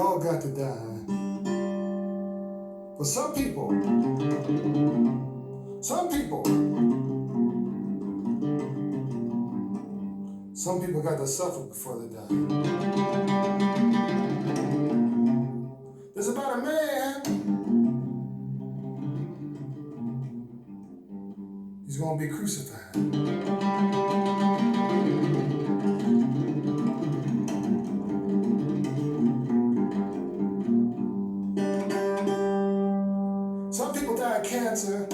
all got to die. But some people got to suffer before they die. There's about a man. He's going to be crucified. Some people die of cancer.